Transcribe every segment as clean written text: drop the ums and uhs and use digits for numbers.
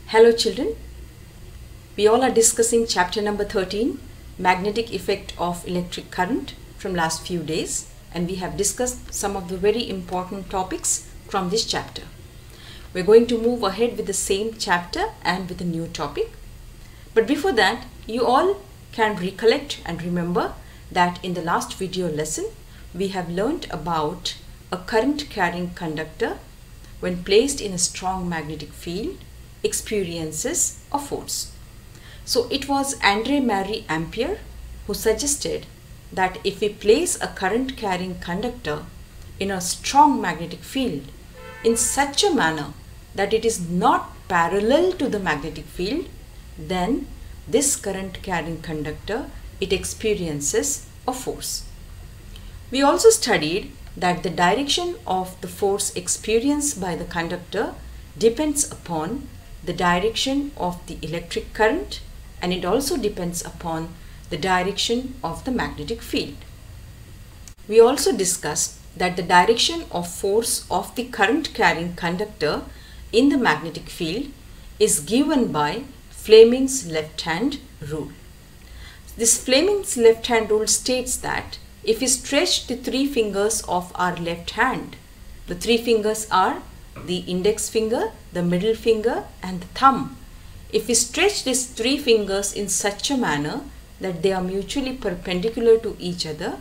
Hello children, we all are discussing chapter number 13, magnetic effect of electric current from last few days, and we have discussed some of the very important topics from this chapter. We're going to move ahead with the same chapter and with a new topic. But before that, you all can recollect and remember that in the last video lesson, we have learnt about a current carrying conductor when placed in a strong magnetic field experiences a force. So it was André-Marie Ampère who suggested that if we place a current carrying conductor in a strong magnetic field in such a manner that it is not parallel to the magnetic field, then this current carrying conductor, it experiences a force. We also studied that the direction of the force experienced by the conductor depends upon the direction of the electric current, and it also depends upon the direction of the magnetic field. We also discussed that the direction of force of the current carrying conductor in the magnetic field is given by Fleming's left-hand rule. This Fleming's left-hand rule states that if we stretch the three fingers of our left hand, the three fingers are the index finger, the middle finger and the thumb. If we stretch these three fingers in such a manner that they are mutually perpendicular to each other,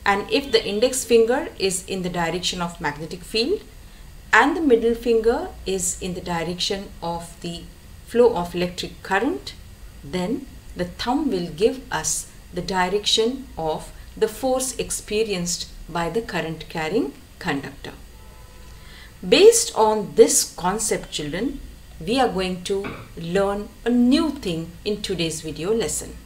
and if the index finger is in the direction of magnetic field and the middle finger is in the direction of the flow of electric current, then the thumb will give us the direction of the force experienced by the current carrying conductor. Based on this concept, children, we are going to learn a new thing in today's video lesson.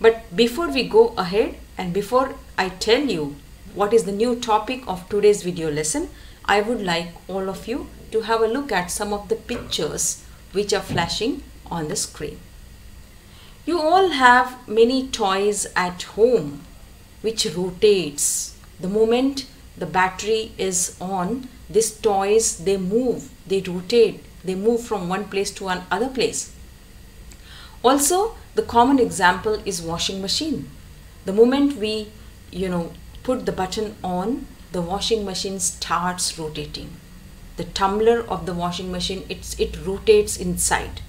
But before we go ahead and before I tell you what is the new topic of today's video lesson, I would like all of you to have a look at some of the pictures which are flashing on the screen. You all have many toys at home which rotates. The moment the battery is on, these toys, they move, they rotate, they move from one place to another place. Also, the common example is washing machine. The moment we, put the button on, the washing machine starts rotating. The tumbler of the washing machine, it rotates inside,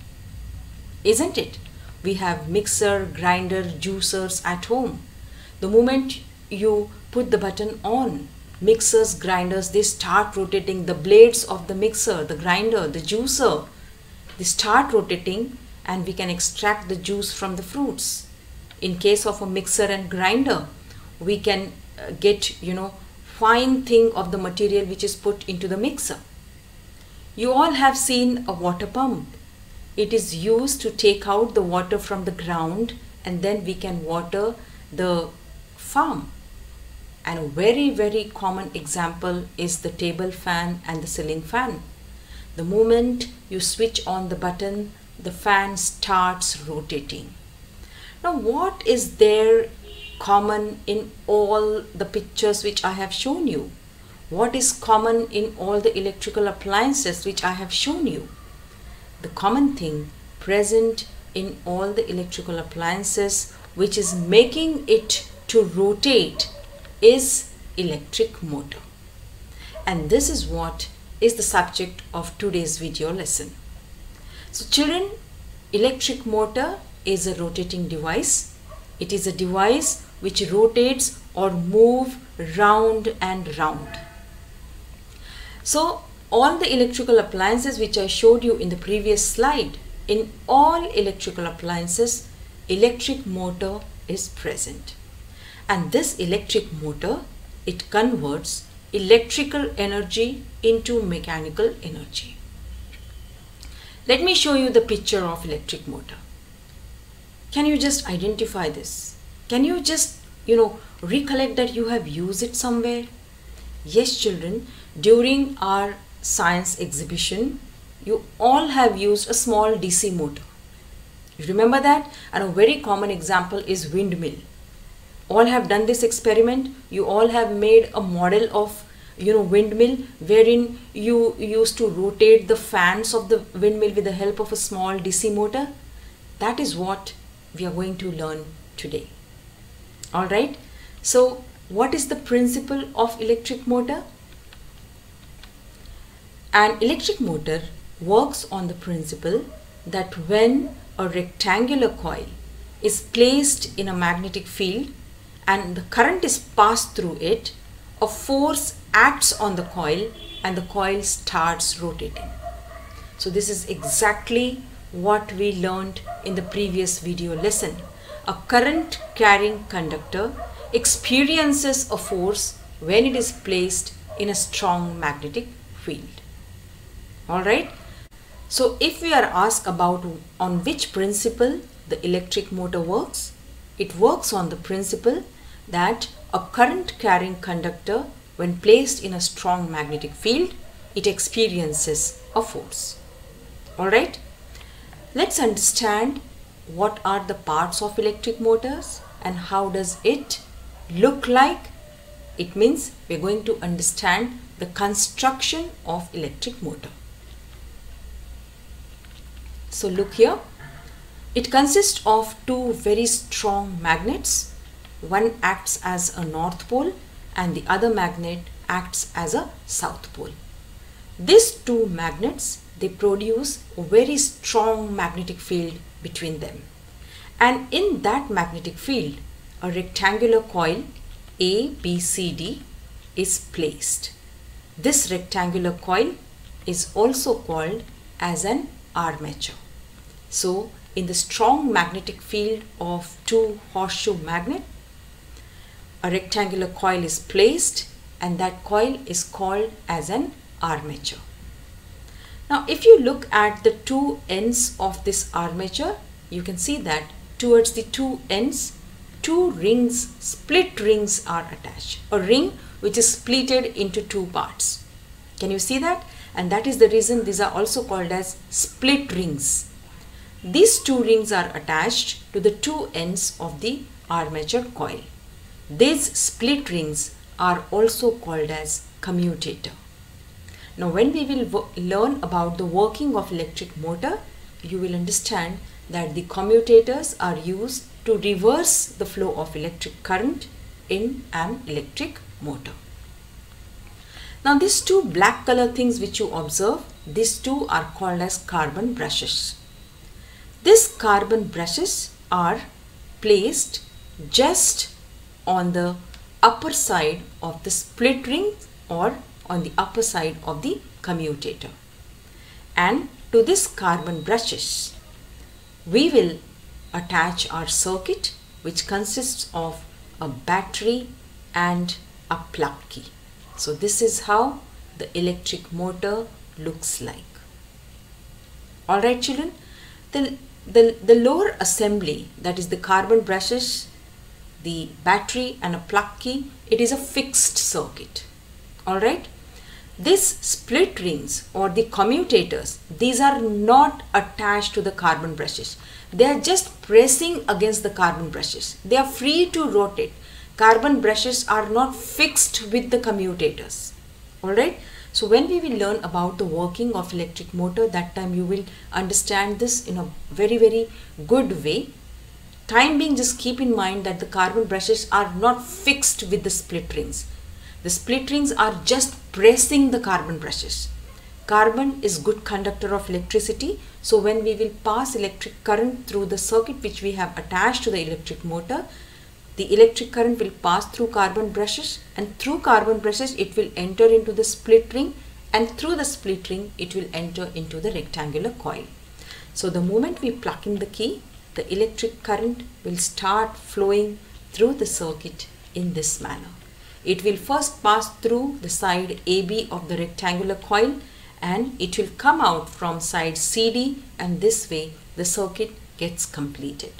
isn't it? We have mixer, grinder, juicers at home. The moment you put the button on, mixers, grinders, they start rotating. The blades of the mixer, the grinder, the juicer, they start rotating and we can extract the juice from the fruits. In case of a mixer and grinder, we can get, fine thing of the material which is put into the mixer. You all have seen a water pump. It is used to take out the water from the ground and then we can water the farm. And a very, very common example is the table fan and the ceiling fan. The moment you switch on the button, the fan starts rotating. Now, what is there common in all the pictures which I have shown you? What is common in all the electrical appliances which I have shown you? The common thing present in all the electrical appliances which is making it to rotate is electric motor. And this is what is the subject of today's video lesson. So children, electric motor is a rotating device. It is a device which rotates or moves round and round. So all the electrical appliances which I showed you in the previous slide, in all electrical appliances, electric motor is present. And this electric motor, it converts electrical energy into mechanical energy. Let me show you the picture of electric motor. Can you just identify this? Can you just, recollect that you have used it somewhere? Yes, children, during our science exhibition, you all have used a small DC motor. You remember that? And a very common example is windmill. All have done this experiment. You all have made a model of, windmill, wherein you used to rotate the fans of the windmill with the help of a small DC motor? That is what we are going to learn today. Alright, so what is the principle of electric motor? An electric motor works on the principle that when a rectangular coil is placed in a magnetic field and the current is passed through it, a force acts on the coil and the coil starts rotating. So this is exactly what we learned in the previous video lesson. A current carrying conductor experiences a force when it is placed in a strong magnetic field. Alright, so if we are asked about on which principle the electric motor works, it works on the principle that a current carrying conductor, when placed in a strong magnetic field, it experiences a force. Alright, let's understand what are the parts of electric motors and how does it look like. It means we're going to understand the construction of electric motor. So look here, it consists of two very strong magnets. One acts as a north pole and the other magnet acts as a south pole. These two magnets, they produce a very strong magnetic field between them. And in that magnetic field, a rectangular coil ABCD is placed. This rectangular coil is also called as an armature. So in the strong magnetic field of two horseshoe magnet, a rectangular coil is placed and that coil is called as an armature. Now if you look at the two ends of this armature, you can see that towards the two ends, two rings, split rings are attached. A ring which is splitted into two parts. Can you see that? And that is the reason these are also called as split rings. These two rings are attached to the two ends of the armature coil. These split rings are also called as commutator. Now when we will learn about the working of electric motor, you will understand that the commutators are used to reverse the flow of electric current in an electric motor. Now these two black color things which you observe, these two are called as carbon brushes. These carbon brushes are placed just on the upper side of the split ring or on the upper side of the commutator. And to this carbon brushes, we will attach our circuit, which consists of a battery and a plug key. So this is how the electric motor looks like. Alright children, the lower assembly, that is the carbon brushes, the battery and a plug key, it is a fixed circuit. Alright, these split rings or the commutators, these are not attached to the carbon brushes. They are just pressing against the carbon brushes. They are free to rotate. Carbon brushes are not fixed with the commutators. Alright, so when we will learn about the working of electric motor, that time you will understand this in a very good way. Time being, just keep in mind that the carbon brushes are not fixed with the split rings. The split rings are just pressing the carbon brushes. Carbon is good conductor of electricity. So when we will pass electric current through the circuit which we have attached to the electric motor, the electric current will pass through carbon brushes, and through carbon brushes it will enter into the split ring, and through the split ring it will enter into the rectangular coil. So the moment we plug in the key, the electric current will start flowing through the circuit in this manner. It will first pass through the side AB of the rectangular coil and it will come out from side CD, and this way the circuit gets completed.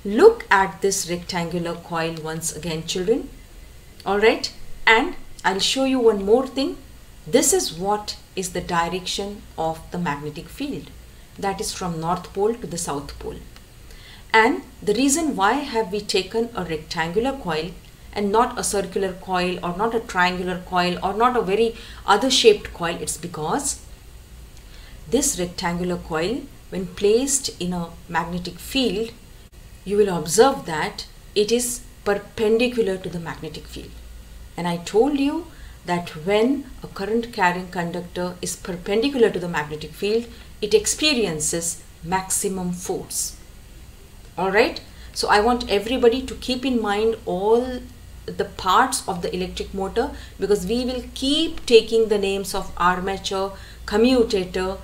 Look at this rectangular coil once again children. Alright, and I'll show you one more thing. This is what is the direction of the magnetic field, that is from North Pole to the South Pole. And the reason why have we taken a rectangular coil and not a circular coil or not a triangular coil or not a very other shaped coil? It's because this rectangular coil, when placed in a magnetic field, you will observe that it is perpendicular to the magnetic field. And I told you that when a current carrying conductor is perpendicular to the magnetic field, it experiences maximum force. Alright, so I want everybody to keep in mind all the parts of the electric motor, because we will keep taking the names of armature, commutator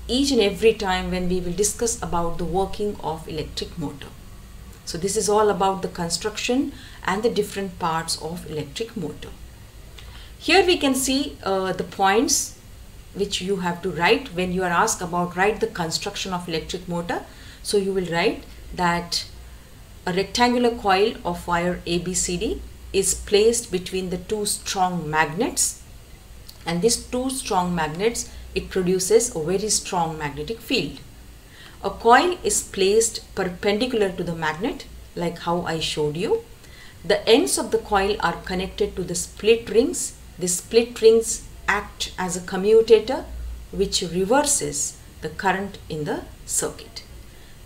each and every time when we will discuss about the working of electric motor. So this is all about the construction and the different parts of electric motor. Here we can see the points which you have to write when you are asked about write the construction of electric motor. So you will write that a rectangular coil of wire ABCD is placed between the two strong magnets, and these two strong magnets, it produces a very strong magnetic field. A coil is placed perpendicular to the magnet like how I showed you. The ends of the coil are connected to the split rings. The split rings act as a commutator which reverses the current in the circuit.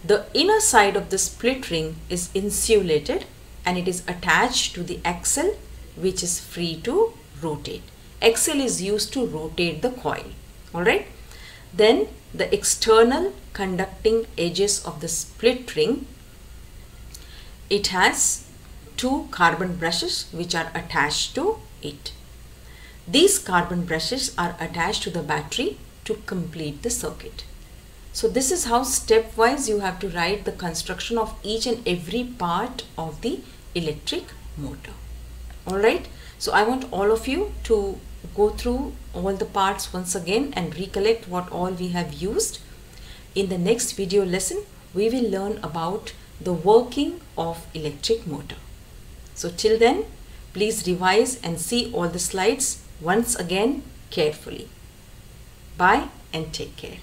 The inner side of the split ring is insulated and it is attached to the axle which is free to rotate. Axle is used to rotate the coil. Alright. Then the external conducting edges of the split ring, it has two carbon brushes which are attached to it. These carbon brushes are attached to the battery to complete the circuit. So this is how stepwise you have to write the construction of each and every part of the electric motor. Alright, so I want all of you to go through all the parts once again and recollect what all we have used. In the next video lesson, we will learn about the working of electric motor. So till then, please revise and see all the slides once again carefully. Bye and take care.